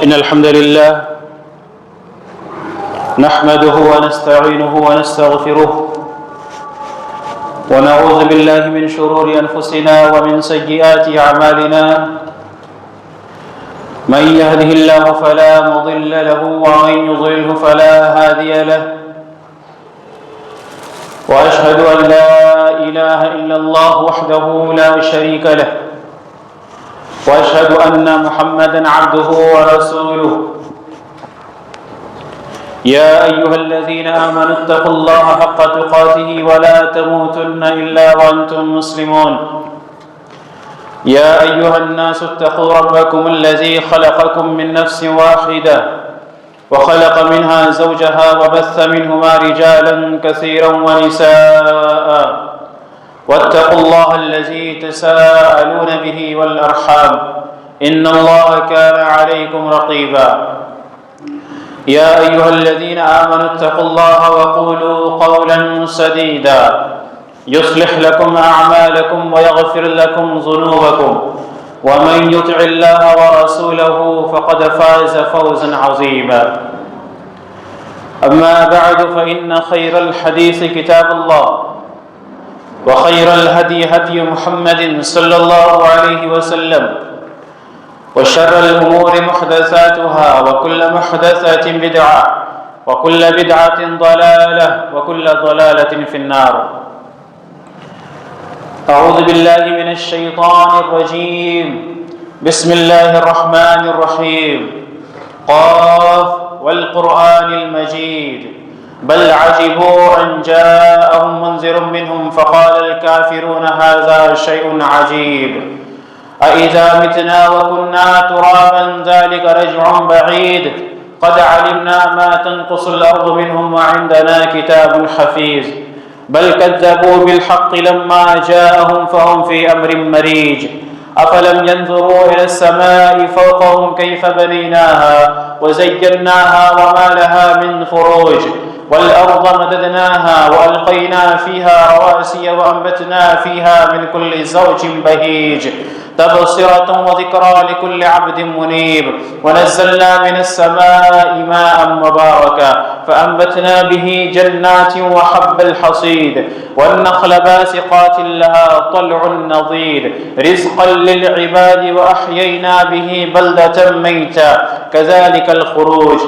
إن الحمد لله نحمده ونستعينه ونستغفره ونعوذ بالله من شرور أنفسنا ومن سيئات أعمالنا من يهده الله فلا مضل له ومن يضلله فلا هادي له وأشهد أن لا إله إلا الله وحده لا شريك له وأشهد أن محمدًا عبده ورسوله يا أيها الذين آمنوا اتقوا الله حق تقاته ولا تموتن إلا وأنتم مسلمون يا أيها الناس اتقوا ربكم الذي خلقكم من نفس واحدة وخلق منها زوجها وبث منهما رجالا كثيرا ونساء واتقوا الله الذي تساءلون به والأرحام إن الله كان عليكم رقيبا يا أيها الذين آمنوا اتقوا الله وقولوا قولا سديدا يصلح لكم أعمالكم ويغفر لكم ذنوبكم ومن يطع الله ورسوله فقد فاز فوزا عظيما أما بعد فإن خير الحديث كتاب الله وخير الهدي هدي محمد صلى الله عليه وسلم وشر الأمور محدثاتها وكل محدثة بدعة وكل بدعة ضلالة وكل ضلالة في النار أعوذ بالله من الشيطان الرجيم بسم الله الرحمن الرحيم قاف والقرآن المجيد بل عجبوا أن جاءهم منذر منهم فقال الكافرون هذا شيء عجيب أإذا متنا وكنا ترابا ذلك رجع بعيد قد علمنا ما تنقص الأرض منهم وعندنا كتاب حفيظ بل كذبوا بالحق لما جاءهم فهم في أمر مريج أفلم ينظروا إلى السماء فوقهم كيف بنيناها وزيناها وما لها من فروج والأرض مددناها وألقينا فيها رواسي وأنبتنا فيها من كل زوج بهيج تبصرة وذكرى لكل عبد منيب ونزلنا من السماء ماء مباركا فأنبتنا به جنات وحب الحصيد والنخل باسقات لها طلع نضيد رزقا للعباد وأحيينا به بلدة ميتا كذلك الخروج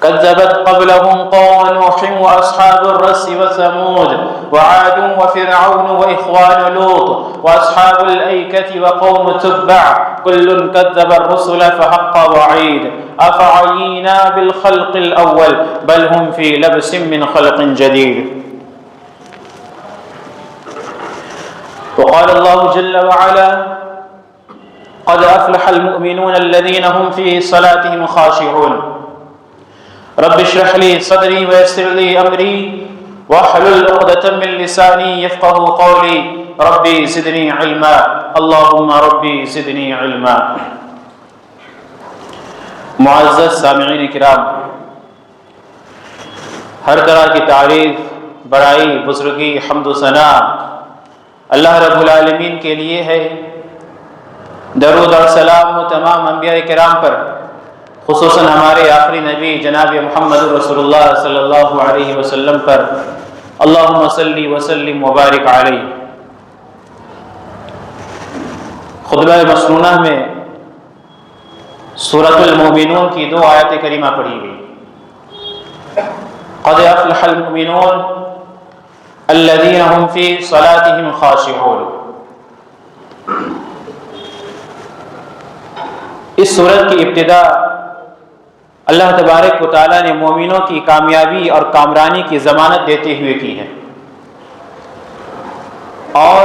كذبت قبلهم قوم نوح وأصحاب الرس وثمود وعاد وفرعون وإخوان لوط وأصحاب الأيكة وقوم تبع كل كذب الرسل فحق وعيد أفعينا بالخلق الأول بل هم في لبس من خلق جديد وقال الله جل وعلا قد أفلح المؤمنون الذين هم في صلاتهم خاشعون رب اشرح لي صدري ويسر لي أمري واحلل عقدة من لساني يفقهوا قولي ربي زدني علما اللهم ربي زدني علما معزز سامعین کرام، ہر طرح کی تعریف، بڑائی، بزرگی، حمد و ثنا اللہ رب العالمین کے لیے ہے۔ درود اور سلام ہو تمام انبیاء کرام پر، خصوصاً ہمارے آخری نبی جناب محمد رسول اللہ صلی اللہ علیہ وسلم پر، اللہم صلی وسلم وبارک علیہ۔ خطبہ مسنونہ میں سورۃ المؤمنون کی 2 آیات کریمہ پڑھی گئی۔ قد افلح المؤمنون الذین هم فی صلاتهم خاشعون۔ اس سورت کی ابتدا اللہ تبارک و تعالیٰ نے مومنوں کی کامیابی اور کامرانی کی ضمانت دیتے ہوئے کی ہے، اور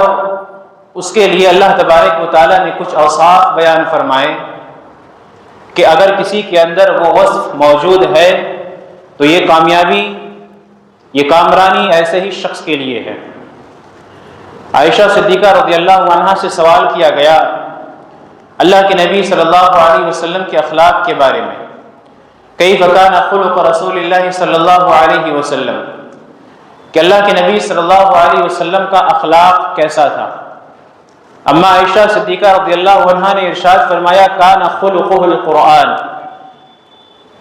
اس کے لیے اللہ تبارک و تعالیٰ نے کچھ اوصاف بیان فرمائے کہ اگر کسی کے اندر وہ وصف موجود ہے تو یہ کامیابی، یہ کامرانی ایسے ہی شخص کے لیے ہے۔ عائشہ صدیقہ رضی اللہ عنہا سے سوال کیا گیا اللہ کے نبی صلی اللہ علیہ وسلم کے اخلاق کے بارے میں، کیف کان خلق رسول اللہ صلی اللہ علیہ وسلم، کہ اللہ کے نبی صلی اللہ علیہ وسلم کا اخلاق کیسا تھا۔ اما عائشہ صدیقہ رضی اللہ عنہا نے ارشاد فرمایا کان خلقہ القرآن،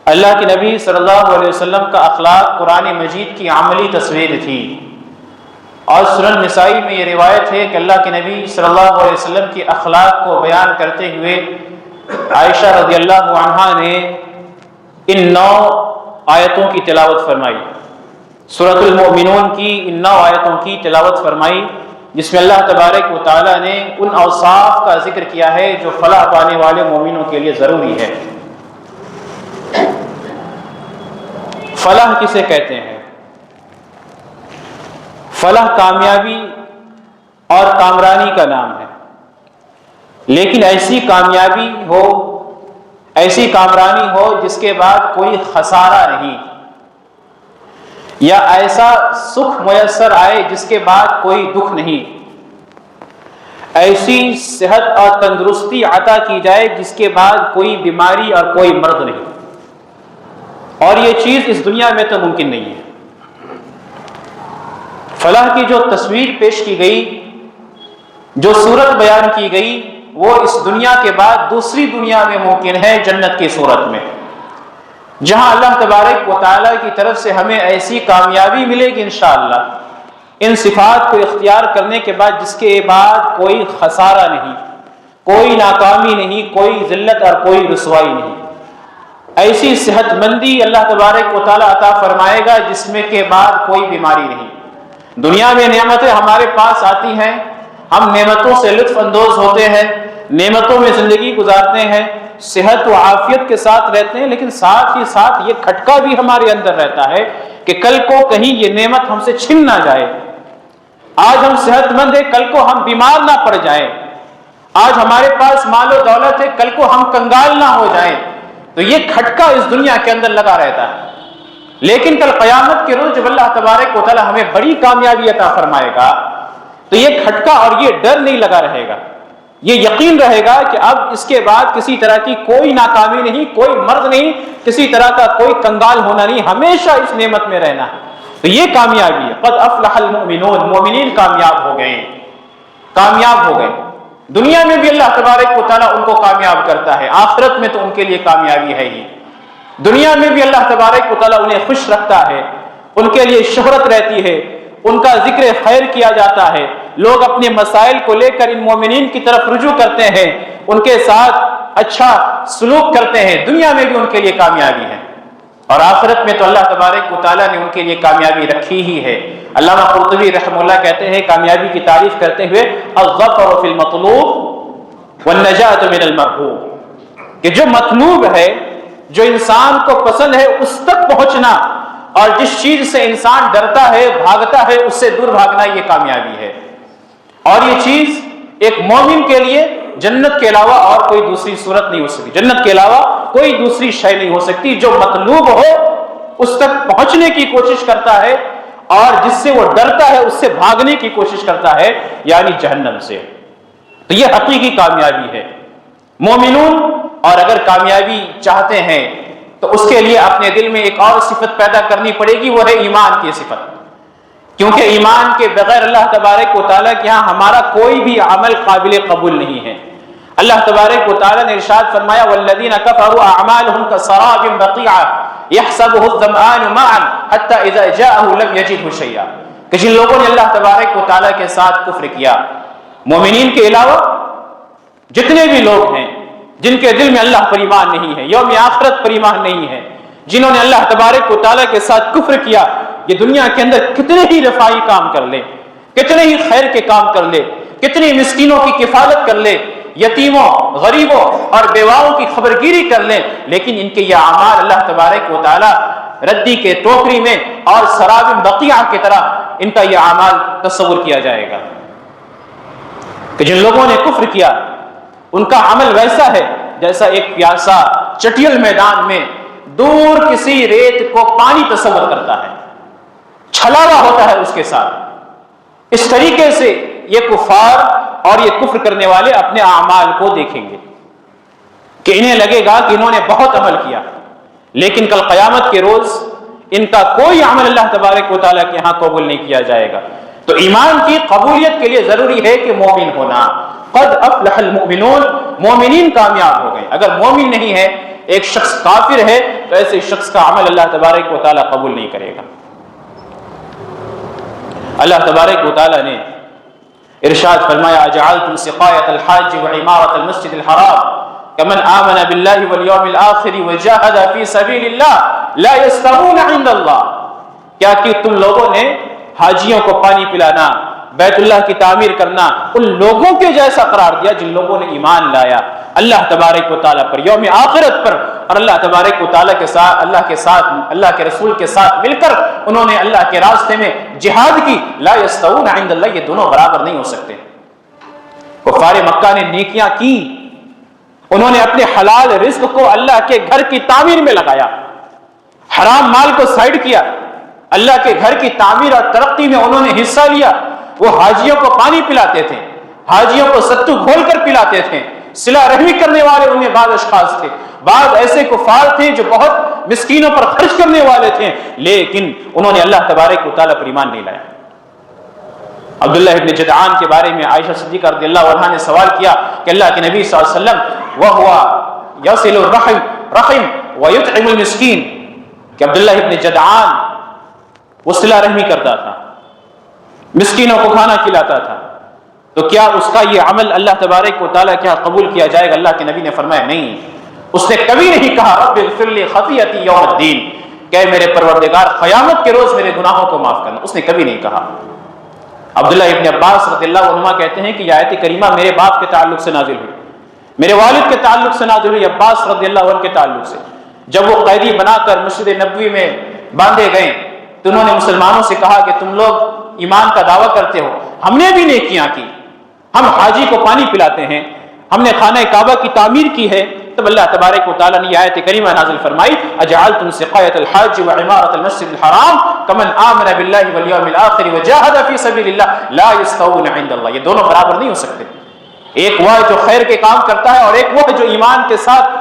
اللہ کے نبی صلی اللہ علیہ وسلم کا اخلاق قرآن مجید کی عملی تصویر تھی۔ اور سنن نسائی میں یہ روایت ہے کہ اللہ کے نبی صلی اللہ علیہ وسلم کی اخلاق کو بیان کرتے ہوئے عائشہ رضی اللہ عنہا نے ان 9 آیتوں کی تلاوت فرمائی، سورۃ المؤمنون کی ان 9 آیتوں کی تلاوت فرمائی، جس میں اللہ تبارک و تعالیٰ نے ان اوصاف کا ذکر کیا ہے جو فلاح پانے والے مومنوں کے لیے ضروری ہے۔ فلاح کسے کہتے ہیں؟ فلاح کامیابی اور کامرانی کا نام ہے، لیکن ایسی کامیابی ہو، ایسی کامرانی ہو جس کے بعد کوئی خسارہ نہیں، یا ایسا سکھ میسر آئے جس کے بعد کوئی دکھ نہیں، ایسی صحت اور تندرستی عطا کی جائے جس کے بعد کوئی بیماری اور کوئی مرض نہیں، اور یہ چیز اس دنیا میں تو ممکن نہیں ہے۔ فلاح کی جو تصویر پیش کی گئی، جو صورت بیان کی گئی، وہ اس دنیا کے بعد دوسری دنیا میں ممکن ہے، جنت کی صورت میں، جہاں اللہ تبارک و تعالیٰ کی طرف سے ہمیں ایسی کامیابی ملے گی انشاءاللہ ان صفات کو اختیار کرنے کے بعد، جس کے بعد کوئی خسارہ نہیں، کوئی ناکامی نہیں، کوئی ذلت اور کوئی رسوائی نہیں۔ ایسی صحت مندی اللہ تبارک و تعالیٰ عطا فرمائے گا جس میں کے بعد کوئی بیماری نہیں۔ دنیا میں نعمتیں ہمارے پاس آتی ہیں، ہم نعمتوں سے لطف اندوز ہوتے ہیں، نعمتوں میں زندگی گزارتے ہیں، صحت و عافیت کے ساتھ رہتے ہیں، لیکن ساتھ ہی ساتھ یہ کھٹکا بھی ہمارے اندر رہتا ہے کہ کل کو کہیں یہ نعمت ہم سے چھن نہ جائے۔ آج ہم صحت مند ہیں، کل کو ہم بیمار نہ پڑ جائیں۔ آج ہمارے پاس مال و دولت ہے، کل کو ہم کنگال نہ ہو جائیں۔ تو یہ کھٹکا اس دنیا کے اندر لگا رہتا ہے، لیکن کل قیامت کے روز جب اللہ تبارک و تعالی ہمیں بڑی کامیابی عطا فرمائے گا تو یہ کھٹکا اور یہ ڈر نہیں لگا رہے گا، یہ یقین رہے گا کہ اب اس کے بعد کسی طرح کی کوئی ناکامی نہیں، کوئی مرض نہیں، کسی طرح کا کوئی کنگال ہونا نہیں، ہمیشہ اس نعمت میں رہنا ہے۔ تو یہ کامیابی ہے۔ قد افلح المؤمنون، مومنین کامیاب ہو گئے، کامیاب ہو گئے۔ دنیا میں بھی اللہ تبارک و تعالیٰ ان کو کامیاب کرتا ہے، آخرت میں تو ان کے لیے کامیابی ہے ہی۔ دنیا میں بھی اللہ تبارک و تعالیٰ انہیں خوش رکھتا ہے، ان کے لیے شہرت رہتی ہے، ان کا ذکر خیر کیا جاتا ہے، لوگ اپنے مسائل کو لے کر ان مومنین کی طرف رجوع کرتے ہیں، ان کے ساتھ اچھا سلوک کرتے ہیں۔ دنیا میں بھی ان کے لیے کامیابی ہے، اور آخرت میں تو اللہ تبارک و تعالیٰ نے ان کے لیے کامیابی رکھی ہی ہے۔ علامہ قرطبی رحمہ اللہ کہتے ہیں کامیابی کی تعریف کرتے ہوئے الظفر فی المطلوب والنجاۃ من المرہوب، کہ جو مطلوب ہے، جو انسان کو پسند ہے اس تک پہنچنا، اور جس چیز سے انسان ڈرتا ہے، بھاگتا ہے، اس سے دور بھاگنا، یہ کامیابی ہے۔ اور یہ چیز ایک مومن کے لیے جنت کے علاوہ اور کوئی دوسری صورت نہیں ہو سکتی، جنت کے علاوہ کوئی دوسری شے نہیں ہو سکتی۔ جو مطلوب ہو اس تک پہنچنے کی کوشش کرتا ہے، اور جس سے وہ ڈرتا ہے اس سے بھاگنے کی کوشش کرتا ہے، یعنی جہنم سے۔ تو یہ حقیقی کامیابی ہے۔ مومنون اور اگر کامیابی چاہتے ہیں تو اس کے لیے اپنے دل میں ایک اور صفت پیدا کرنی پڑے گی، وہ ہے ایمان کی صفت، کیونکہ ایمان کے بغیر اللہ تبارک و تعالیٰ کے ہاں ہمارا کوئی بھی عمل قابل قبول نہیں ہے۔ اللہ تبارک و تعالیٰ نے ارشاد فرمایا والذین کفروا اعمالهم کسراب بقیع یحسبه الظمآن ماء حتی اذا جاءه لم یجدہ شیئا، کہ جن لوگوں نے اللہ تبارک و تعالیٰ کے ساتھ کفر کیا، مومنین کے علاوہ جتنے بھی لوگ ہیں جن کے دل میں اللہ پر ایمان نہیں ہے، یوم آخرت پر ایمان نہیں ہے، جنہوں نے اللہ تبارک و تعالیٰ کے ساتھ کفر کیا، یہ دنیا کے اندر کتنے ہی رفائی کام کر لے، کتنے ہی خیر کے کام کر لے، کتنی مسکینوں کی کفالت کر لے، یتیموں، غریبوں اور بیواؤں کی خبرگیری کر لیں، لیکن ان کے یہ اعمال اللہ تبارک و تعالیٰ ردی کے ٹوکری میں اور سراب بقیع کی طرح ان کا یہ اعمال تصور کیا جائے گا کہ جن لوگوں نے کفر کیا ان کا عمل ویسا ہے جیسا ایک پیاسا چٹیل میدان میں دور کسی ریت کو پانی تصور کرتا ہے، چھلاوا ہوتا ہے اس کے ساتھ۔ اس طریقے سے یہ کفار اور یہ کفر کرنے والے اپنے اعمال کو دیکھیں گے کہ انہیں لگے گا کہ انہوں نے بہت عمل کیا، لیکن کل قیامت کے روز ان کا کوئی عمل اللہ تبارک و تعالیٰ کے ہاں قبول نہیں کیا جائے گا۔ تو ایمان کی قبولیت کے لیے ضروری ہے کہ مومن ہونا، قد افلح المؤمنون، مومنین کامیاب ہو گئے۔ اگر مومن نہیں ہے، ایک شخص کافر ہے، تو ایسے شخص کا عمل اللہ تبارک و تعالیٰ قبول نہیں کرے گا۔ اللہ تبارک و تعالیٰ نے ارشاد فرمایا اجعلتم سقایۃ الحاج وعمارۃ المسجد الحرام کمن آمن باللہ والیوم الآخر وجاہد فی سبیل اللہ لا یستوون عند اللہ، کیا کہ تم لوگوں نے حاجیوں کو پانی پلانا، بیت اللہ کی تعمیر کرنا ان لوگوں کے جیسا قرار دیا جن لوگوں نے ایمان لایا اللہ تبارک و تعالیٰ پر، یوم آخرت پر، اور اللہ تبارک و تعالیٰ کے ساتھ، اللہ کے رسول کے ساتھ مل کر انہوں نے اللہ کے راستے میں جہاد کی۔ لا یستوون عند اللہ، یہ دونوں برابر نہیں ہو سکتے۔ کفار مکہ نے نیکیاں کی، انہوں نے اپنے حلال رزق کو اللہ کے گھر کی تعمیر میں لگایا، حرام مال کو سائڈ کیا، اللہ کے گھر کی تعمیر اور ترقی میں انہوں نے حصہ لیا۔ وہ حاجیوں کو پانی پلاتے تھے، حاجیوں کو ستو گھول کر پلاتے تھے، صلہ رحمی کرنے والے انہیں بعض اشخاص تھے، بعض ایسے کفار تھے جو بہت مسکینوں پر خرچ کرنے والے تھے، لیکن انہوں نے اللہ تبارک و تعالیٰ پر ایمان نہیں لایا۔ عبداللہ ابن جدعان کے بارے میں عائشہ صدیقہ رضی اللہ عنہا نے سوال کیا کہ اللہ کے نبی صلی اللہ علیہ وسلم وَهُوَ يَصِلُ الرَّحِمْ وَيُطْعِمُ الْمِسْكِينَ، کہ عبداللہ ابن جدعان وہ صلہ رحمی کرتا تھا، مسکینوں کو کھانا کھلاتا تھا، تو کیا اس کا یہ عمل اللہ تبارک و تعالیٰ کیا قبول کیا جائے گا؟ اللہ کے نبی نے فرمایا نہیں۔ اس نے کبھی نہیں کہا رب اغفر لی خطیئتی یوم الدین، کہ میرے پروردگار قیامت کے روز میرے گناہوں کو معاف کرنا، اس نے کبھی نہیں کہا۔ عبداللہ ابن عباس رضی اللہ عنہما کہتے ہیں کہ یہ آیت کریمہ میرے باپ کے تعلق سے نازل ہوئی، میرے والد کے تعلق سے نازل ہوئی، عباس رضی اللہ عنہ کے تعلق سے۔ جب وہ قیدی بنا کر مسجد نبوی میں باندھے گئے تو انہوں نے مسلمانوں سے کہا کہ تم لوگ ایمان کا دعویٰ کرتے ہو، ہم نے بھی نیکیاں کی، ہم حاجی کو پانی پلاتے ہیں، ہم نے خانہ کعبہ کی تعمیر کی ہے۔ تب اللہ تبارک و تعالیٰ نے یہ آیت کریمہ نازل فرمائی اجعلتم سقایۃ الحاج وعمارۃ المسجد الحرام کمن آمن باللہ والیوم الآخر وجاہد فی سبیل اللہ لا یستوون عند اللہ، یہ دونوں برابر نہیں ہو سکتے۔ ایک وہ ہے جو خیر کے کام کرتا ہے، اور ایک وہ ہے جو ایمان کے ساتھ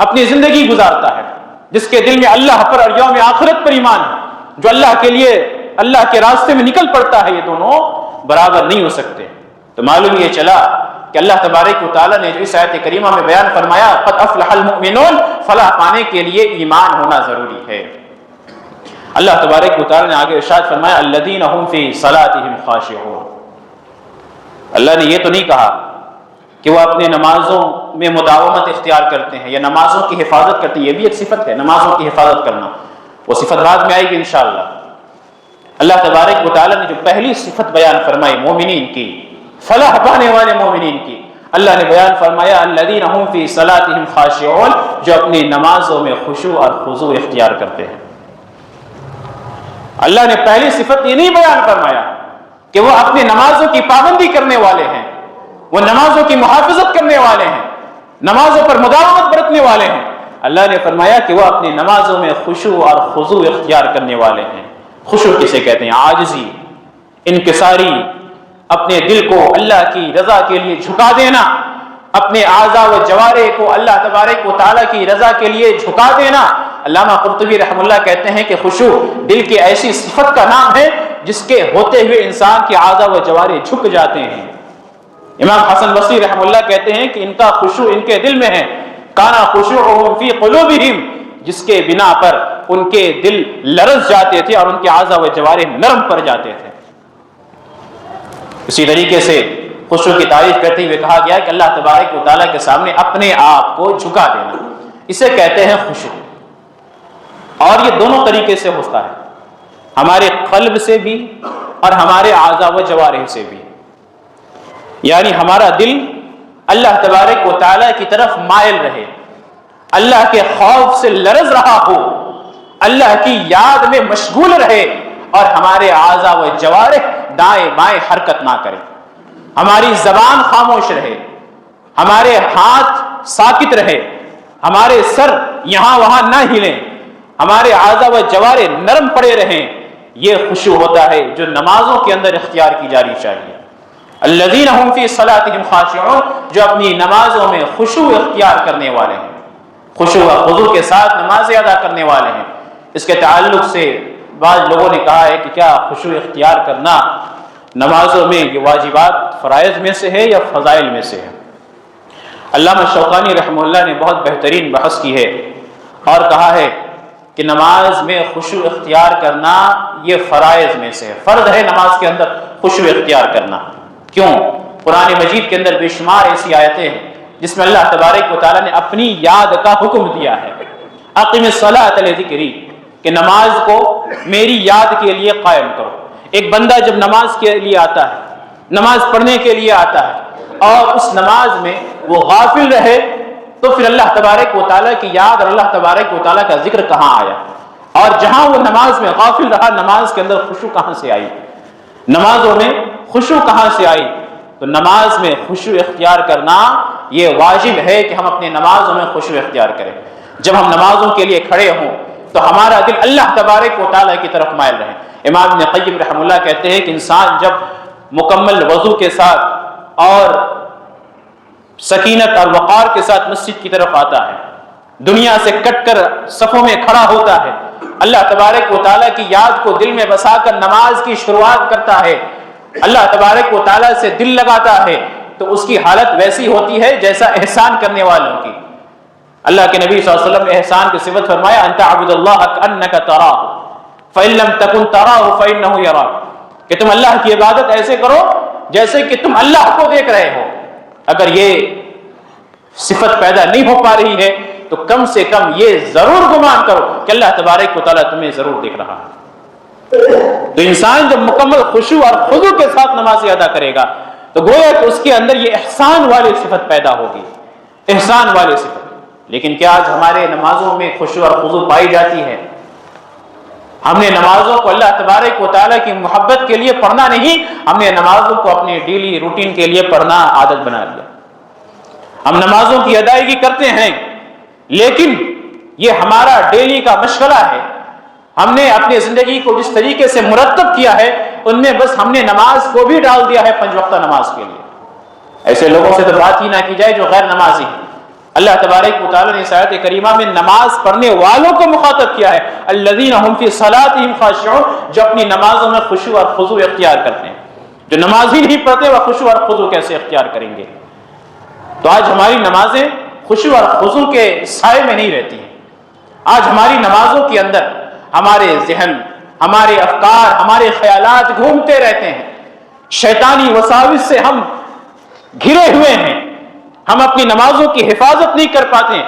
اپنی زندگی گزارتا ہے، جس کے دل میں اللہ پر اور یوم آخرت پر ایمان ہے، جو اللہ کے لیے اللہ کے راستے میں نکل پڑتا ہے۔ یہ دونوں برابر نہیں ہو سکتے۔ تو معلوم یہ چلا کہ اللہ تبارک و تعالیٰ نے جو اس آیت کریمہ میں بیان فرمایا قد افلح المؤمنون، فلاح پانے کے لیے ایمان ہونا ضروری ہے۔ اللہ تبارک و تعالیٰ نے آگے ارشاد فرمایا الذین هم فی صلاتهم خاشعون، اللہ نے یہ تو نہیں کہا کہ وہ اپنے نمازوں میں مداومت اختیار کرتے ہیں یا نمازوں کی حفاظت کرتے ہیں، یہ بھی ایک صفت ہے نمازوں کی حفاظت کرنا، وہ صفت بعد میں آئے گی انشاءاللہ۔ اللہ تبارک و تعالیٰ نے جو پہلی صفت بیان فرمائی مومنین کی، فلاح پانے والے مومنین کی، اللہ نے بیان فرمایا الذین هم فی صلاتهم خاشعون، جو اپنی نمازوں میں خشوع اور خضوع اختیار کرتے ہیں۔ اللہ نے پہلی صفت یہ نہیں بیان فرمایا کہ وہ اپنی نمازوں کی پابندی کرنے والے ہیں، وہ نمازوں کی محافظت کرنے والے ہیں، نمازوں پر مداومت برتنے والے ہیں۔ اللہ نے فرمایا کہ وہ اپنی نمازوں میں خشوع اور خضوع اختیار کرنے والے ہیں۔ خشوع کسے کہتے ہیں؟ عاجزی، انکساری، اپنے دل کو اللہ کی رضا کے لیے جھکا دینا، اپنے اعضاء و جوارح کو اللہ تبارک و تعالیٰ کی رضا کے لیے جھکا دینا۔ علامہ قرطبی رحم اللہ کہتے ہیں کہ خشوع دل کی ایسی صفت کا نام ہے جس کے ہوتے ہوئے انسان کے اعضاء و جوارح جھک جاتے ہیں۔ امام حسن بصری رحم اللہ کہتے ہیں کہ ان کا خشوع ان کے دل میں ہے، کانا خشوعہم فی قلوبہم، جس کے بنا پر ان کے دل لرز جاتے تھے اور ان کے اعضاء و جوارح نرم پڑ جاتے تھے۔ اسی طریقے سے خشوع کی تعریف کرتے ہوئے کہا گیا کہ اللہ تبارک و تعالیٰ کے سامنے اپنے آپ کو جھکا دینا، اسے کہتے ہیں خشوع۔ اور یہ دونوں طریقے سے ہوتا ہے، ہمارے قلب سے بھی اور ہمارے اعضاء و جوارح سے بھی، یعنی ہمارا دل اللہ تبارک و تعالیٰ کی طرف مائل رہے، اللہ کے خوف سے لرز رہا ہو، اللہ کی یاد میں مشغول رہے، اور ہمارے اعضاء و جوارح دائیں بائیں حرکت نہ کرے، ہماری زبان خاموش رہے، ہمارے ہاتھ ساکت رہے، ہمارے سر یہاں وہاں نہ ہلیں، ہمارے اعضاء و جوارح نرم پڑے رہیں۔ یہ خشوع ہوتا ہے جو نمازوں کے اندر اختیار کی جانی چاہیے۔ الذین هم فی صلاتهم خاشعون، جو اپنی نمازوں میں خشوع اختیار کرنے والے ہیں، خشوع و خضوع کے ساتھ نمازیں ادا کرنے والے ہیں۔ اس کے تعلق سے بعض لوگوں نے کہا ہے کہ کیا خشوع اختیار کرنا نمازوں میں یہ واجبات فرائض میں سے ہے یا فضائل میں سے ہے؟ علامہ شوقانی رحمہ اللہ نے بہت بہترین بحث کی ہے اور کہا ہے کہ نماز میں خشوع اختیار کرنا یہ فرائض میں سے ہے، فرض ہے نماز کے اندر خشوع اختیار کرنا۔ کیوں؟ قرآن مجید کے اندر بے شمار ایسی آیتیں ہیں جس میں اللہ تبارک و تعالیٰ نے اپنی یاد کا حکم دیا ہے، اقم الصلاۃ لذکری، کہ نماز کو میری یاد کے لیے قائم کرو۔ ایک بندہ جب نماز کے لیے آتا ہے، نماز پڑھنے کے لیے آتا ہے اور اس نماز میں وہ غافل رہے تو پھر اللہ تبارک و تعالیٰ کی یاد اور اللہ تبارک و تعالیٰ کا ذکر کہاں آیا؟ اور جہاں وہ نماز میں غافل رہا، نماز کے اندر خشوع کہاں سے آئی؟ نمازوں میں خشوع کہاں سے آئی؟ تو نماز میں خشوع اختیار کرنا یہ واجب ہے کہ ہم اپنے نمازوں میں خشوع اختیار کریں۔ جب ہم نمازوں کے لیے کھڑے ہوں تو ہمارا دل اللہ تبارک و تعالیٰ کی طرف مائل رہے۔ امام ابن قیم رحمہ اللہ کہتے ہیں کہ انسان جب مکمل وضو کے ساتھ اور سکینت اور وقار کے ساتھ مسجد کی طرف آتا ہے، دنیا سے کٹ کر صفوں میں کھڑا ہوتا ہے، اللہ تبارک و تعالیٰ کی یاد کو دل میں بسا کر نماز کی شروعات کرتا ہے، اللہ تبارک و تعالیٰ سے دل لگاتا ہے، تو اس کی حالت ویسی ہوتی ہے جیسا احسان کرنے والوں کی۔ اللہ کے نبی صلی اللہ علیہ وسلم نے احسان کی صفت فرمایا، ان تعبد اللہ کأنک تراہ فإن لم تکن تراہ فإنہ یراک، کہ تم اللہ کی عبادت ایسے کرو جیسے کہ تم اللہ کو دیکھ رہے ہو۔ اگر یہ صفت پیدا نہیں ہو پا رہی ہے تو کم سے کم یہ ضرور گمان کرو کہ اللہ تبارک و تعالیٰ تمہیں ضرور دیکھ رہا ہے۔ تو انسان جب مکمل خشوع اور خضوع کے ساتھ نماز ادا کرے گا تو گویا کہ اس کے اندر یہ احسان والی صفت پیدا ہوگی، احسان والی صفت۔ لیکن کیا آج ہمارے نمازوں میں خشوع اور خضوع پائی جاتی ہے؟ ہم نے نمازوں کو اللہ تبارک و تعالیٰ کی محبت کے لیے پڑھنا نہیں، ہم نے نمازوں کو اپنے ڈیلی روٹین کے لیے پڑھنا عادت بنا لیا۔ ہم نمازوں کی ادائیگی کرتے ہیں لیکن یہ ہمارا ڈیلی کا مشغلہ ہے، ہم نے اپنی زندگی کو جس طریقے سے مرتب کیا ہے ان میں بس ہم نے نماز کو بھی ڈال دیا ہے 5 وقتہ نماز کے لیے۔ ایسے لوگوں سے تو بات ہی نہ کی جائے جو غیر نمازی ہیں۔ اللہ تبارک و تعالیٰ نے اس آیت کریمہ میں نماز پڑھنے والوں کو مخاطب کیا ہے، الذین هم فی صلاتہم خاشعون، جو اپنی نمازوں میں خشوع اور خضوع اختیار کرتے ہیں۔ جو نماز ہی نہیں پڑھتے وہ خشوع اور خضوع کیسے اختیار کریں گے؟ تو آج ہماری نمازیں خشوع اور خضوع کے سائے میں نہیں رہتی ہیں۔ آج ہماری نمازوں کے اندر ہمارے ذہن، ہمارے افکار، ہمارے خیالات گھومتے رہتے ہیں، شیطانی وساوس سے ہم گھرے ہوئے ہیں، ہم اپنی نمازوں کی حفاظت نہیں کر پاتے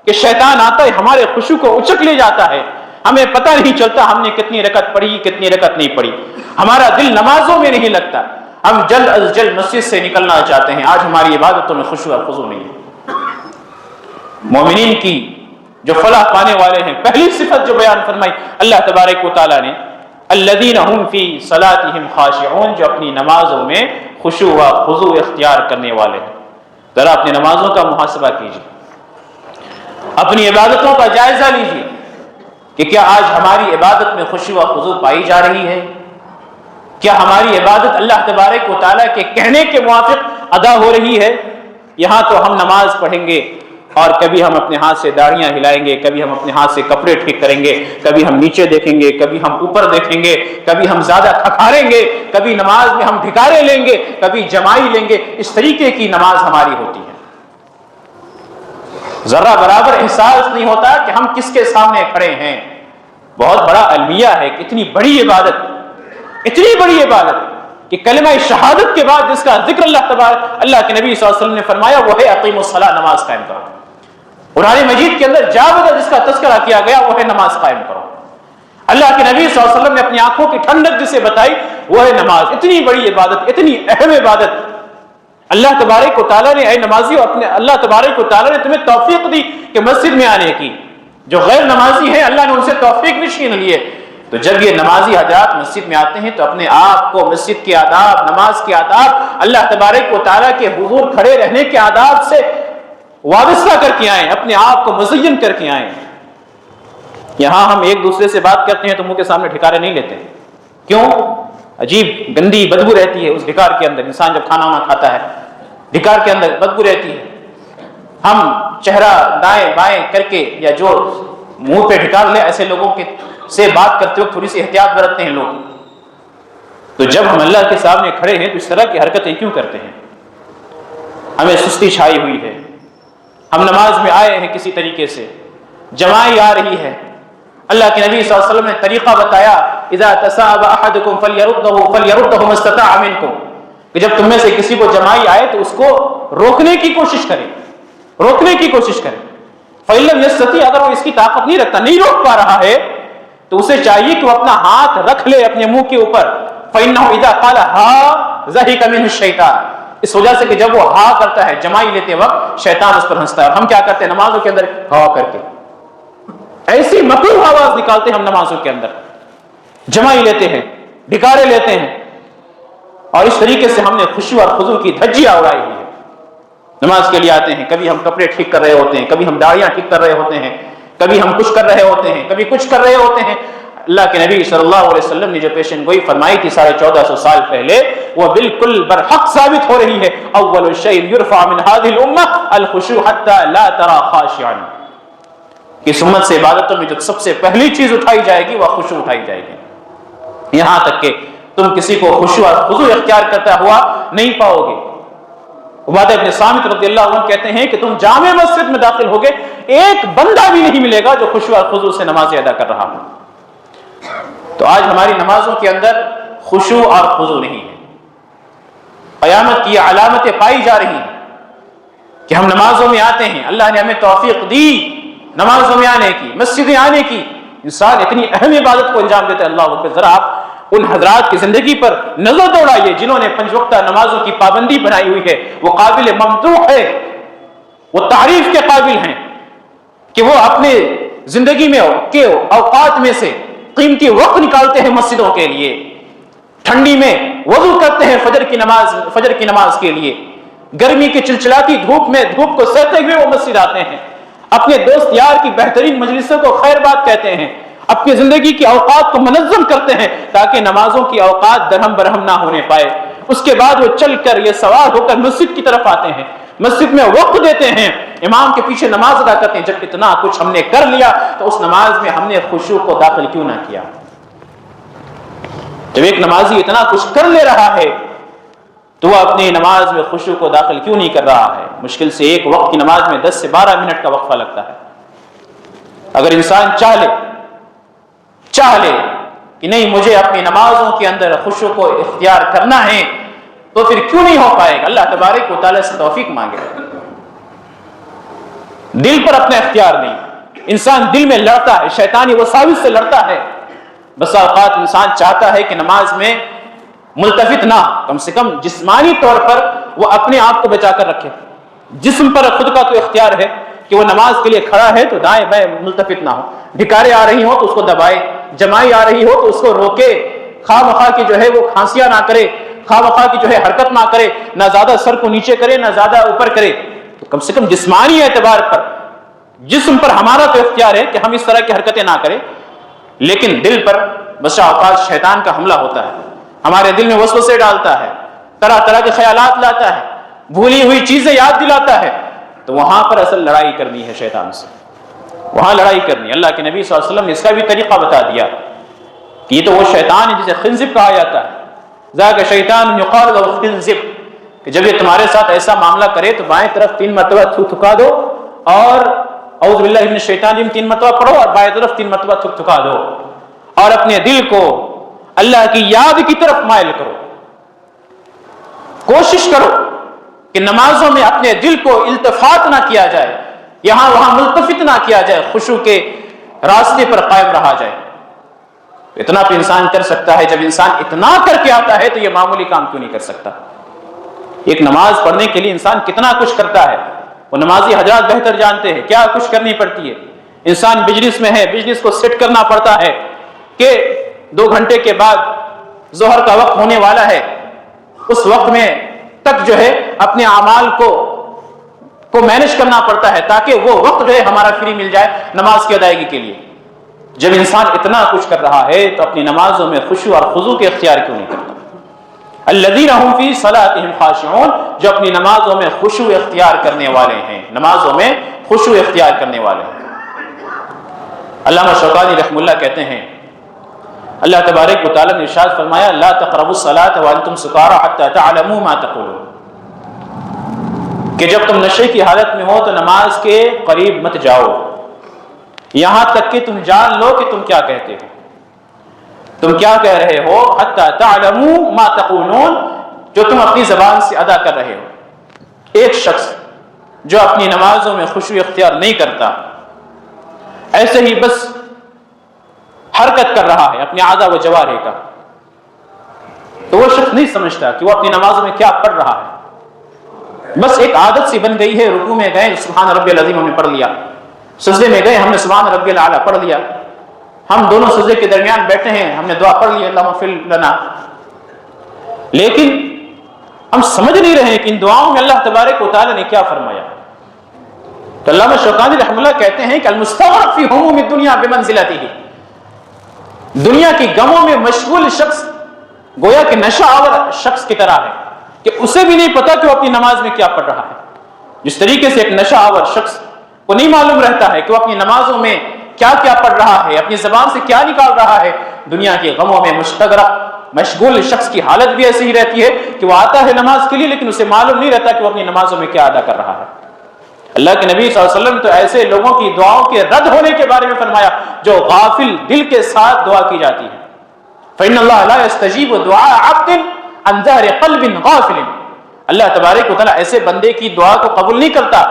کہ شیطان آتا ہے ہمارے خشوع کو اچک لے جاتا ہے، ہمیں پتہ نہیں چلتا ہم نے کتنی رکعت پڑھی کتنی رکعت نہیں پڑھی، ہمارا دل نمازوں میں نہیں لگتا، ہم جلد از جلد مسجد سے نکلنا چاہتے ہیں۔ آج ہماری عبادتوں میں خشوع اور خضوع نہیں ہے۔ مومنین کی جو فلاح پانے والے ہیں، پہلی صفت جو بیان فرمائی اللہ تبارک و تعالیٰ نے، الذین هم فی صلاتہم خاشعون، جو اپنی نمازوں میں خشوع و خضوع اختیار کرنے والے ہیں۔ ذرا اپنی نمازوں کا محاسبہ کیجیے، اپنی عبادتوں کا جائزہ لیجیے کہ کیا آج ہماری عبادت میں خشوع و خضوع پائی جا رہی ہے؟ کیا ہماری عبادت اللہ تبارک و تعالیٰ کے کہنے کے موافق ادا ہو رہی ہے؟ یہاں تو ہم نماز پڑھیں گے اور کبھی ہم اپنے ہاتھ سے داڑھیاں ہلائیں گے، کبھی ہم اپنے ہاتھ سے کپڑے ٹھیک کریں گے، کبھی ہم نیچے دیکھیں گے، کبھی ہم اوپر دیکھیں گے، کبھی ہم زیادہ کھکھاریں گے، کبھی نماز میں ہم ڈھکارے لیں گے، کبھی جمائی لیں گے۔ اس طریقے کی نماز ہماری ہوتی ہے۔ ذرا برابر احساس نہیں ہوتا کہ ہم کس کے سامنے کھڑے ہیں۔ بہت بڑا المیہ ہے کہ اتنی بڑی عبادت، اتنی بڑی عبادت کہ کلمہ شہادت کے بعد جس کا ذکر اللہ کے نبی صلی اللہ علیہ وسلم نے فرمایا وہ ہے اقیموا الصلاۃ، نماز قائم کرو۔ قرآن مجید کے اندر جاودہ جس کا تذکرہ کیا گیا وہ ہے نماز قائم کرو۔ اللہ کے نبی صلی اللہ علیہ وسلم نے اپنی آنکھوں کی ٹھنڈک جسے بتائی وہ ہے نماز۔ اتنی بڑی عبادت، اتنی اہم عبادت، اللہ تبارک و تعالیٰ نے اے نمازیو اپنے اللہ تبارک و تعالیٰ نے تمہیں توفیق دی کہ مسجد میں آنے کی۔ جو غیر نمازی ہیں اللہ نے ان سے توفیق بھی چھین لی ہے۔ تو جب یہ نمازی حضرات مسجد میں آتے ہیں تو اپنے آپ کو مسجد کے آداب، نماز کے آداب، اللہ تبارک و تعالیٰ کے حضور کھڑے رہنے کے آداب سے وابستہ کر کے آئیں، اپنے آپ کو مزین کر کے آئیں۔ یہاں ہم ایک دوسرے سے بات کرتے ہیں تو منہ کے سامنے ڈھکارے نہیں لیتے۔ کیوں؟ عجیب گندی بدبو رہتی ہے اس ڈھکار کے اندر۔ انسان جب کھانا وانا کھاتا ہے ڈھکار کے اندر بدبو رہتی ہے۔ ہم چہرہ دائیں بائیں کر کے یا جو منہ پہ ڈھکار لے ایسے لوگوں کے سے بات کرتے وقت تھوڑی سی احتیاط برتتے ہیں لوگ۔ تو جب ہم اللہ کے سامنے کھڑے ہیں تو اس طرح کی حرکتیں کیوں کرتے ہیں؟ ہمیں سستی چھائی ہوئی ہے، ہم نماز میں آئے ہیں کسی طریقے سے، جماعت آ رہی ہے، اللہ کے نبی صلی اللہ علیہ وسلم نے طریقہ بتایا اذا تصاب احدکم فلیردہ ما استطاع منکم، کہ جب تم میں سے کسی کو جماعت آئے تو اس کو روکنے کی کوشش کرے، روکنے کی کوشش کرے۔ فإن لم يستطع، اگر وہ اس کی طاقت نہیں رکھتا، نہیں روک پا رہا ہے، تو اسے چاہیے کہ وہ اپنا ہاتھ رکھ لے اپنے منہ کے اوپر۔ فإنه اذا قال ہا ضحك منه الشیطان، اس وجہ سے کہ جب وہ ہا کرتا ہے جماعت لیتے وقت، شیطان اس پر ہنستا ہے۔ اور ہم کیا کرتے ہیں نمازوں کے اندر؟ ہا کر کے ایسی مکروہ آواز نکالتے ہیں ہم نمازوں کے اندر، جماعت لیتے ہیں، ڈھکارے لیتے ہیں، اور اس طریقے سے ہم نے خشوع اور خضوع کی دھجیاں اڑائی ہوئی ہے۔ نماز کے لیے آتے ہیں، کبھی ہم کپڑے ٹھیک کر رہے ہوتے ہیں، کبھی ہم داڑیاں ٹھیک کر رہے ہوتے ہیں، کبھی ہم کچھ کر رہے ہوتے ہیں، کبھی کچھ کر رہے ہوتے ہیں۔ اللہ کے نبی صلی اللہ علیہ وسلم نے جو پیشن گوئی فرمائی تھی 1450 سال پہلے، وہ بالکل برحق ثابت ہو رہی ہے۔ اول شیء یرفع من هذه الامه الخشوع حتى لا ترى خاشعا، اس امت سے عبادتوں میں جو سب سے پہلی چیز اٹھائی جائے گی وہ خشوع اٹھائی جائے گی، یہاں تک کہ تم کسی کو خشوع اور خضوع اختیار کرتا ہوا نہیں پاؤ گے۔ عبادہ بن صامت رضی اللہ عنہ کہتے ہیں کہ تم جامع مسجد میں داخل ہوگے، ایک بندہ بھی نہیں ملے گا جو خشوع اور خضوع سے نماز ادا کر رہا ہو۔ تو آج ہماری نمازوں کے اندر خشوع اور خضوع نہیں ہے۔ قیامت کی علامتیں پائی جا رہی ہیں کہ ہم نمازوں میں آتے ہیں، اللہ نے ہمیں توفیق دی نمازوں میں آنے کی، مسجدیں آنے کی، انسان اتنی اہم عبادت کو انجام دیتا ہے۔ اللہ اکبر، ذرا آپ ان حضرات کی زندگی پر نظر دوڑائیے جنہوں نے 5 وقتہ نمازوں کی پابندی بنائی ہوئی ہے، وہ قابل ممدوح ہے، وہ تعریف کے قابل ہیں کہ وہ اپنے زندگی میں کے اوقات میں سے قیمتی وقت نکالتے ہیں مسجدوں کے لیے، ٹھنڈی میں وضو کرتے ہیں فجر کی نماز کے لیے، گرمی کی چلچلاتی دھوپ میں دھوپ کو سہتے ہوئے وہ مسجد آتے ہیں، اپنے دوست یار کی بہترین مجلسوں کو خیر بات کہتے ہیں، اپنی زندگی کی اوقات کو منظم کرتے ہیں تاکہ نمازوں کی اوقات درہم برہم نہ ہونے پائے۔ اس کے بعد وہ چل کر یہ سوار ہو کر مسجد کی طرف آتے ہیں، مسجد میں وقت دیتے ہیں، امام کے پیچھے نماز ادا کرتے ہیں۔ جب اتنا کچھ ہم نے کر لیا تو اس نماز میں ہم نے خشوع کو داخل کیوں نہ کیا؟ جب ایک نمازی اتنا کچھ کر لے رہا ہے تو وہ اپنی نماز میں خشوع کو داخل کیوں نہیں کر رہا ہے؟ مشکل سے ایک وقت کی نماز میں 10 سے 12 منٹ کا وقفہ لگتا ہے۔ اگر انسان چاہ لے کہ نہیں مجھے اپنی نمازوں کے اندر خشوع کو اختیار کرنا ہے تو پھر کیوں نہیں ہو پائے گا؟ اللہ تبارک و تعالیٰ سے توفیق مانگے۔ دل پر اپنا اختیار نہیں، انسان دل میں لڑتا ہے، شیطانی وساوس سے لڑتا ہے۔ بس اوقات انسان چاہتا ہے کہ نماز میں ملتفت نہ، کم سے کم جسمانی طور پر وہ اپنے آپ کو بچا کر رکھے، جسم پر خود کا تو اختیار ہے کہ وہ نماز کے لیے کھڑا ہے تو دائیں بائیں ملتفت نہ ہو، ڈھکارے آ رہی ہوں تو اس کو دبائے، جماعت آ رہی ہو تو اس کو روکے، خواہ مخواہ کی جو ہے وہ کھانسیاں نہ کرے، خواہ مخواہ کی جو ہے حرکت نہ کرے، نہ زیادہ سر کو نیچے کرے نہ زیادہ اوپر کرے۔ تو کم سے کم جسمانی اعتبار پر جسم پر ہمارا تو اختیار ہے کہ ہم اس طرح کی حرکتیں نہ کریں، لیکن دل پر بسا اوقات شیطان کا حملہ ہوتا ہے، ہمارے دل میں وسوسے ڈالتا ہے، طرح طرح کے خیالات لاتا ہے، بھولی ہوئی چیزیں یاد دلاتا ہے، تو وہاں پر اصل لڑائی کرنی ہے شیطان سے، وہاں لڑائی کرنی ہے۔ اللہ کے نبی صلی اللہ علیہ وسلم نے اس کا بھی طریقہ بتا دیا کہ یہ تو وہ شیطان ہے جسے خنزب کہا جاتا ہے، ذاک شیطان یقال له خنزب، کہ جب یہ تمہارے ساتھ ایسا معاملہ کرے تو بائیں طرف 3 مرتبہ تھکا دو اور اعوذ باللہ من الشیطان الرجیم 3 مرتبہ پڑھو اور بائیں طرف 3 مرتبہ تھکا دو، اور اپنے دل کو اللہ کی یاد کی طرف مائل کرو۔ کوشش کرو کہ نمازوں میں اپنے دل کو التفات نہ کیا جائے، یہاں وہاں ملتفت نہ کیا جائے، خشوع کے راستے پر قائم رہا جائے۔ اتنا تو انسان کر سکتا ہے، جب انسان اتنا کر کے آتا ہے تو یہ معمولی کام کیوں نہیں کر سکتا؟ ایک نماز پڑھنے کے لیے انسان کتنا کچھ کرتا ہے، وہ نمازی حضرات بہتر جانتے ہیں کیا کچھ کرنی پڑتی ہے۔ انسان بجنس میں ہے، بجنس کو سیٹ کرنا پڑتا ہے کہ 2 گھنٹے کے بعد ظہر کا وقت ہونے والا ہے، اس وقت میں تک جو ہے اپنے اعمال کو مینج کرنا پڑتا ہے تاکہ وہ وقت جو ہے ہمارا فری مل جائے نماز کی ادائیگی کے لیے۔ جب انسان اتنا کچھ کر رہا ہے تو اپنی نمازوں میں خشوع اور خضوع کے اختیار کیوں نہیں کرتا؟ الذین هم فی صلاتهم خاشعون، جو اپنی نمازوں میں خشوع اختیار کرنے والے ہیں، نمازوں میں خشوع اختیار کرنے والے ہیں۔ علامہ شوکانی رحمہ اللہ کہتے ہیں اللہ تبارک و تعالیٰ نے ارشاد فرمایا لا تقربوا الصلاة وانتم سکارى حتى تعلموا ما تقولون، کہ جب تم نشے کی حالت میں ہو تو نماز کے قریب مت جاؤ یہاں تک کہ تم جان لو کہ تم کیا کہتے ہو، تم کیا کہہ رہے ہو، حتی تعلموا ما تقولون، جو تم اپنی زبان سے ادا کر رہے ہو۔ ایک شخص جو اپنی نمازوں میں خشوع اختیار نہیں کرتا، ایسے ہی بس حرکت کر رہا ہے اپنے اعضاء و جوارح کا، تو وہ شخص نہیں سمجھتا کہ وہ اپنی نمازوں میں کیا پڑھ رہا ہے، بس ایک عادت سی بن گئی ہے، رکوع میں گئے سبحان ربی العظیم ہم نے پڑھ لیا، سجدے میں گئے ہم نے سبحان ربی الاعلیٰ پڑھ لیا، ہم دونوں سجدے کے درمیان بیٹھے ہیں ہم نے دعا پڑھ لی اللہم اغفر لنا، لیکن ہم سمجھ نہیں رہے ہیں کہ ان دعاؤں میں اللہ تبارک و تعالیٰ نے کیا فرمایا۔ تو علامہ شوکانی رحمہ اللہ کہتے ہیں کہ المستغرق فی ہموم الدنیا بمنزلتہ، دنیا کی غموں میں مشغول شخص گویا کہ نشہ آور شخص کی طرح ہے کہ اسے بھی نہیں پتا کہ وہ اپنی نماز میں کیا پڑھ رہا ہے، جس طریقے سے ایک نشہ آور شخص کو نہیں معلوم رہتا ہے کہ وہ اپنی نمازوں میں کیا کیا پڑھ رہا ہے، اپنی زبان سے کیا نکال رہا ہے، دنیا کے غموں میں مستغرق مشغول شخص کی حالت بھی ایسی ہی رہتی ہے کہ وہ آتا ہے نماز کے لیے لیکن اسے معلوم نہیں رہتا کہ وہ اپنی نمازوں میں کیا ادا کر رہا ہے۔ اللہ کے نبی صلی اللہ علیہ وسلم تو ایسے لوگوں کی دعاؤں کے رد ہونے کے بارے میں فرمایا جو غافل دل کے ساتھ دعا کی جاتی ہے، فإن اللہ لا يستجیب دعاء عبد عن ظہر قلب غافل، اللہ تبارک و تعالیٰ ایسے بندے کی دعا کو قبول نہیں کرتا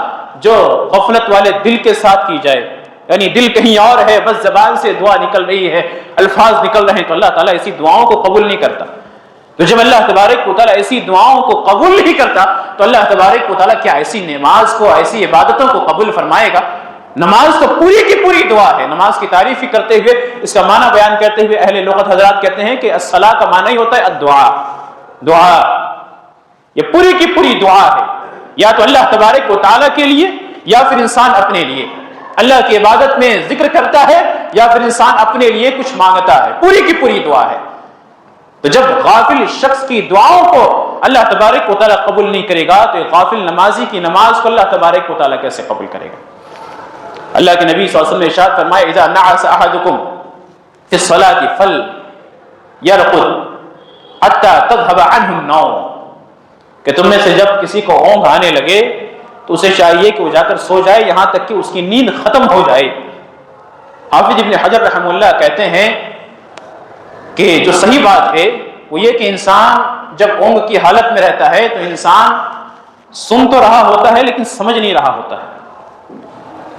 جو غفلت والے دل کے ساتھ کی جائے، یعنی دل کہیں اور ہے بس زبان سے دعا نکل رہی ہے، الفاظ نکل رہے ہیں، تو اللہ تعالیٰ ایسی دعاؤں کو قبول نہیں کرتا۔ تو جب اللہ تبارک و تعالیٰ ایسی دعاؤں کو قبول نہیں کرتا تو اللہ تبارک و تعالیٰ کیا ایسی نماز کو، ایسی عبادتوں کو قبول فرمائے گا؟ نماز تو پوری کی پوری دعا ہے۔ نماز کی تعریف ہی کرتے ہوئے اس کا معنی بیان کرتے ہوئے اہل لغت حضرات کہتے ہیں کہ الصلاۃ کا معنی ہی ہوتا ہے الدعاء، دعا، یہ پوری کی پوری دعا ہے، یا تو اللہ تبارک و تعالیٰ کے لیے یا پھر انسان اپنے لیے، اللہ کی عبادت میں ذکر کرتا ہے یا پھر انسان اپنے لیے کچھ مانگتا ہے، پوری کی پوری دعا ہے۔ تو جب غافل شخص کی دعاؤں کو اللہ تبارک و تعالیٰ قبول نہیں کرے گا تو غافل نمازی کی نماز کو اللہ تبارک و تعالیٰ کیسے قبول کرے گا؟ اللہ کے نبی صلی اللہ علیہ وسلم نے ارشاد فرمایا اذا نعس احدکم فی الصلاۃ فلیرقد حتی تذهب عنه النوم، کہ تم میں سے جب کسی کو اونگ آنے لگے تو اسے چاہیے کہ وہ جا کر سو جائے یہاں تک کہ اس کی نیند ختم ہو جائے۔ حافظ ابن حجر رحمہ اللہ کہتے ہیں کہ جو صحیح بات ہے وہ یہ کہ انسان جب اونگ کی حالت میں رہتا ہے تو انسان سن تو رہا ہوتا ہے لیکن سمجھ نہیں رہا ہوتا ہے،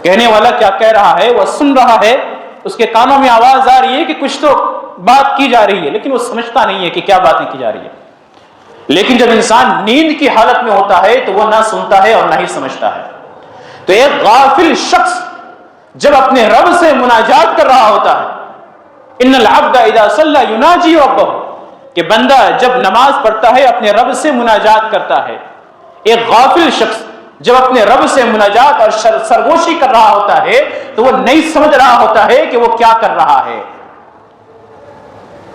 کہنے والا کیا کہہ رہا ہے وہ سن رہا ہے، اس کے کانوں میں آواز آ رہی ہے کہ کچھ تو بات کی جا رہی ہے لیکن وہ سمجھتا نہیں ہے کہ کیا باتیں کی جا رہی ہے۔ لیکن جب انسان نیند کی حالت میں ہوتا ہے تو وہ نہ سنتا ہے اور نہ ہی سمجھتا ہے۔ تو ایک غافل شخص جب اپنے رب سے مناجات کر رہا ہوتا ہے، ان العبد اذا صلى يناجي ربه، کہ بندہ جب نماز پڑھتا ہے اپنے رب سے مناجات کرتا ہے، ایک غافل شخص جب اپنے رب سے مناجات اور سرگوشی کر رہا ہوتا ہے تو وہ نہیں سمجھ رہا ہوتا ہے کہ وہ کیا کر رہا ہے۔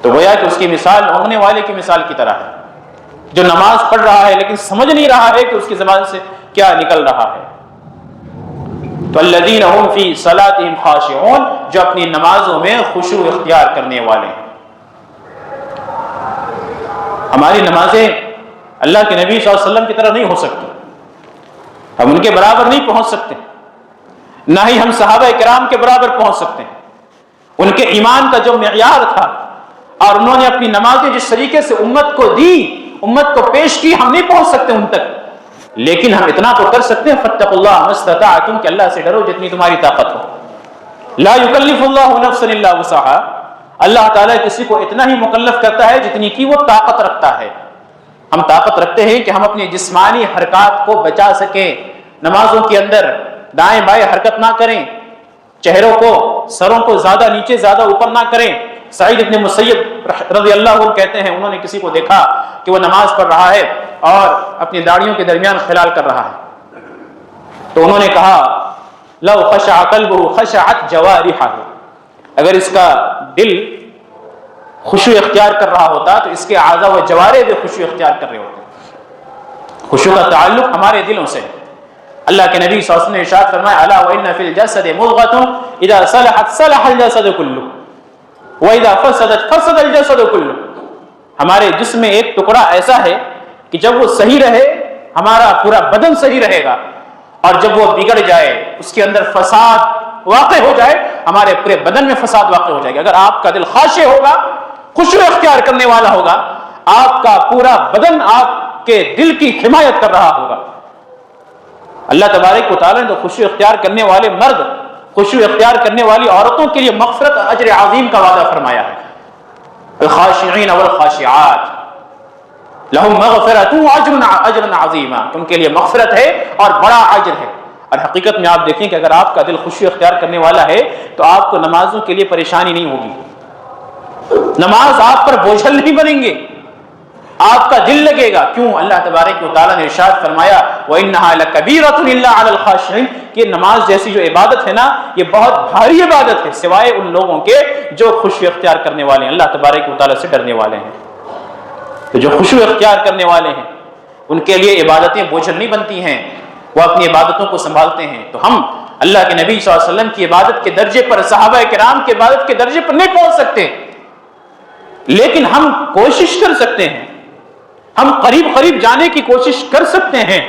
تو گویا کہ اس کی مثال اونگنے والے کی مثال کی طرح ہے جو نماز پڑھ رہا ہے لیکن سمجھ نہیں رہا ہے کہ اس کی زبان سے کیا نکل رہا ہے۔ تو الذین هم فی صلاتهم خاشعون، جو اپنی نمازوں میں خشوع اختیار کرنے والے ہیں۔ ہماری نمازیں اللہ کے نبی صلی اللہ علیہ وسلم کی طرح نہیں ہو سکتی، ہم ان کے برابر نہیں پہنچ سکتے، نہ ہی ہم صحابہ کرام کے برابر پہنچ سکتے ہیں۔ ان کے ایمان کا جو معیار تھا اور انہوں نے اپنی نمازیں جس طریقے سے امت کو دی، امت کو پیش کی، ہم نہیں پہنچ سکتے ان تک، لیکن ہم اتنا تو کر سکتے ہیں فاتقوا اللہ ما استطعتم، کہ اللہ سے ڈرو جتنی تمہاری طاقت ہو۔ لا یکلف اللہ نفسا الا وسعها، اللہ تعالیٰ کسی کو اتنا ہی مکلف کرتا ہے جتنی کی وہ طاقت رکھتا ہے۔ ہم طاقت رکھتے ہیں کہ ہم اپنی جسمانی حرکات کو بچا سکیں، نمازوں کے اندر دائیں بائیں حرکت نہ کریں، چہروں کو سروں کو زیادہ نیچے زیادہ اوپر نہ کریں۔ سعید ابن مسیب رضی اللہ عنہ کہتے ہیں انہوں نے کسی کو دیکھا کہ وہ نماز پڑھ رہا ہے اور اپنی داڑھیوں کے درمیان خلال کر رہا ہے، تو انہوں نے کہا لو خشع قلبه خشعت جوارحه، اگر اس کا دل خشوع اختیار کر رہا ہوتا تو اس کے اعضاء و جوارح بھی خشوع اختیار کر رہے ہوتے۔ خشوع کا تعلق ہمارے دلوں سے ہے۔ اللہ کے نبی صلی اللہ علیہ وسلم نے ارشاد فرمایا الا وان فی الجسد مضغۃ اذا صلحت صلح الجسد كله، وَإِذَا فَسَدَتْ فَسَدَ الْجَسَدُ كُلُّهُ، ہمارے جسم میں ایک ٹکڑا ایسا ہے کہ جب وہ صحیح رہے ہمارا پورا بدن صحیح رہے گا، اور جب وہ بگڑ جائے، اس کے اندر فساد واقع ہو جائے، ہمارے پورے بدن میں فساد واقع ہو جائے گا۔ اگر آپ کا دل خاشع ہوگا، خشوع اختیار کرنے والا ہوگا، آپ کا پورا بدن آپ کے دل کی حمایت کر رہا ہوگا۔ اللہ تبارک و تعالیٰ نے تو خشوع اختیار کرنے والے مرد، خشوع اختیار کرنے والی عورتوں کے لیے مغفرت، اجر عظیم کا وعدہ فرمایا ہے۔ الخاشعین والخاشعات لہم مغفرۃ واجر عظیم، ان کے لیے مغفرت ہے اور بڑا اجر ہے۔ اور حقیقت میں آپ دیکھیں کہ اگر آپ کا دل خشوع اختیار کرنے والا ہے تو آپ کو نمازوں کے لیے پریشانی نہیں ہوگی، نماز آپ پر بوجھل نہیں بنیں گے، آپ کا دل لگے گا۔ کیوں؟ اللہ تبارک و تعالیٰ نے ارشاد فرمایا وَإِنَّهَا لَكَبِيرَةٌ إِلَّا عَلَى الْخَاشِعِينَ، کہ نماز جیسی جو عبادت ہے نا، یہ بہت بھاری عبادت ہے سوائے ان لوگوں کے جو خشوع اختیار کرنے والے ہیں، اللہ تبارک و تعالیٰ سے ڈرنے والے ہیں۔ تو جو خشوع اختیار کرنے والے ہیں ان کے لیے عبادتیں بوجھل نہیں بنتی ہیں، وہ اپنی عبادتوں کو سنبھالتے ہیں۔ تو ہم اللہ کے نبی صلی اللہ علیہ وسلم کی عبادت کے درجے پر، صحابہ کرام کی عبادت کے درجے پر نہیں پہنچ سکتے، لیکن ہم کوشش کر سکتے ہیں، ہم قریب قریب جانے کی کوشش کر سکتے ہیں۔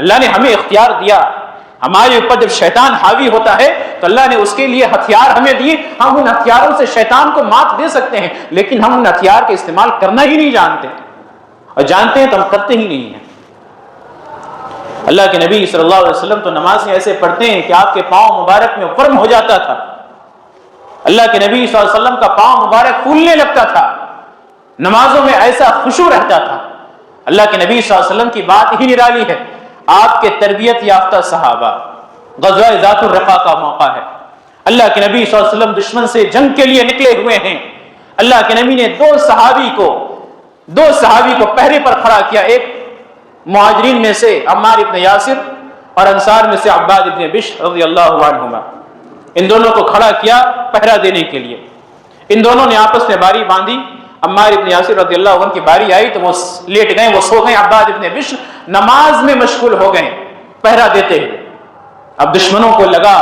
اللہ نے ہمیں اختیار دیا، ہمارے اوپر جب شیطان حاوی ہوتا ہے تو اللہ نے اس کے لیے ہتھیار ہمیں دیے، ہم ان ہتھیاروں سے شیطان کو مات دے سکتے ہیں، لیکن ہم ان ہتھیار کا استعمال کرنا ہی نہیں جانتے، اور جانتے ہیں تو ہم کرتے ہی نہیں ہیں۔ اللہ کے نبی صلی اللہ علیہ وسلم تو نماز میں ایسے پڑھتے ہیں کہ آپ کے پاؤں مبارک میں ورم ہو جاتا تھا، اللہ کے نبی صلی اللہ علیہ وسلم کا پاؤں مبارک پھولنے لگتا تھا، نمازوں میں ایسا خشوع رہتا تھا۔ اللہ کے نبی صلی اللہ علیہ وسلم کی بات ہی نرالی ہے، آپ کے تربیت یافتہ صحابہ، غزوہ ذات الرقاع کا موقع ہے، اللہ کے نبی صلی اللہ علیہ وسلم دشمن سے جنگ کے لیے نکلے ہوئے ہیں، اللہ کے نبی نے دو صحابی کو پہرے پر کھڑا کیا، ایک مہاجرین میں سے عمار ابن یاسر اور انصار میں سے عباد ابن بشر رضی اللہ عنہما، ان دونوں کو کھڑا کیا پہرا دینے کے لیے۔ ان دونوں نے آپس میں باری باندھی، عمار ابن یاسر رضی اللہ عنہ کی باری آئی تو وہ لیٹ گئے، وہ سو گئے، عباد ابن بشر نماز میں مشغول ہو گئے پہرا دیتے ہوئے۔ اب دشمنوں کو لگا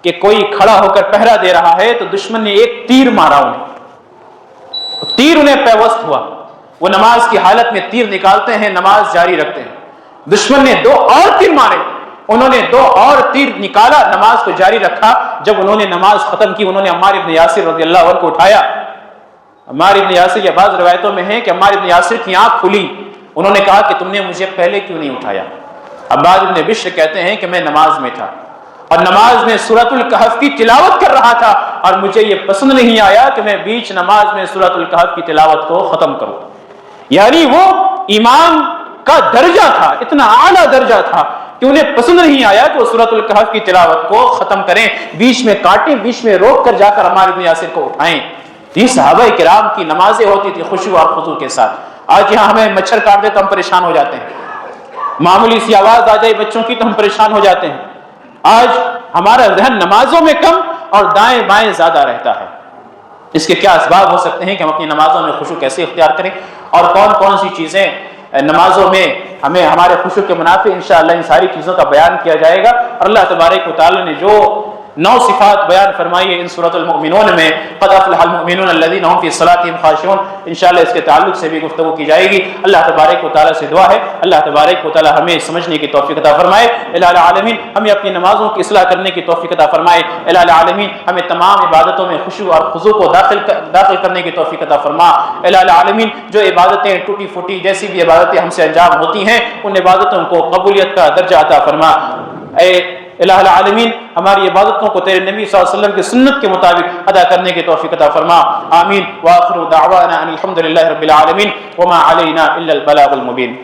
کہ کوئی کھڑا ہو کر پہرا دے رہا ہے، تو دشمن نے ایک تیر مارا، تیر انہیں پیوست ہوا، وہ نماز کی حالت میں تیر نکالتے ہیں، نماز جاری رکھتے ہیں۔ دشمن نے دو اور تیر مارے، انہوں نے دو اور تیر نکالا، نماز کو جاری رکھا۔ جب انہوں نے نماز ختم کی، انہوں نے عمار ابن یاسر رضی اللہ عنہ کو اٹھایا۔ عمار ابن یاسر، یہ بعض روایتوں میں ہے کہ عمار ابن یاسر کی آنکھ کھلی، انہوں نے کہا کہ تم نے مجھے پہلے کیوں نہیں اٹھایا؟ عباد ابن بشر کہتے ہیں کہ میں نماز میں تھا اور نماز میں سورۃ الکہف کی تلاوت کر رہا تھا، اور مجھے یہ پسند نہیں آیا کہ میں بیچ نماز میں سورۃ الکہف کی تلاوت کو ختم کروں۔ یعنی وہ ایمان کا درجہ تھا، اتنا اعلیٰ درجہ تھا کہ انہیں پسند نہیں آیا کہ وہ سورۃ الکہف کی تلاوت کو ختم کریں، بیچ میں کاٹیں، بیچ میں روک کر جا کر عمار ابن یاسر کو اٹھائیں۔ یہ صحابہ کرام کی نمازیں ہوتی تھی خشوع اور خضوع کے ساتھ۔ آج یہاں ہمیں مچھر کاٹ دے تو ہم پریشان ہو جاتے ہیں، معمولی سی آواز آ جائے بچوں کی تو ہم پریشان ہو جاتے ہیں۔ آج ہمارا ذہن نمازوں میں کم اور دائیں بائیں زیادہ رہتا ہے۔ اس کے کیا اسباب ہو سکتے ہیں کہ ہم اپنی نمازوں میں خشوع کیسے اختیار کریں، اور کون کون سی چیزیں نمازوں میں ہمیں ہمارے خشوع کے منافع انشاءاللہ ان ساری چیزوں کا بیان کیا جائے گا۔ اور اللہ تبارک و تعالی نے جو 9 صفات بیان فرمائی ہے ان سورۃ المؤمنون میں، قد افلح المؤمنون الذین هم فی صلاتهم خاشعون، انشاءاللہ اس کے تعلق سے بھی گفتگو کی جائے گی۔ اللہ تبارک و تعالی سے دعا ہے اللہ تبارک و تعالی ہمیں سمجھنے کی توفیق عطا فرمائے، الہ العالمین ہمیں اپنی نمازوں کی اصلاح کرنے کی توفیق عطا فرمائے، الہ العالمین ہمیں تمام عبادتوں میں خشوع اور خضوع کو داخل کرنے کی توفیق عطا فرما، الہ العالمین جو عبادتیں ٹوٹی پھوٹی جیسی بھی عبادتیں ہم سے انجام ہوتی ہیں ان عبادتوں کو قبولیت کا درجہ عطا فرما، اے الہ العالمین ہماری عبادتوں کو تیرے نبی صلی اللہ علیہ وسلم کی سنت کے مطابق ادا کرنے کی توفیق عطا فرما، آمین۔ وآخر دعوانا ان الحمد للہ رب العالمین وما علینا الا البلاغ المبین۔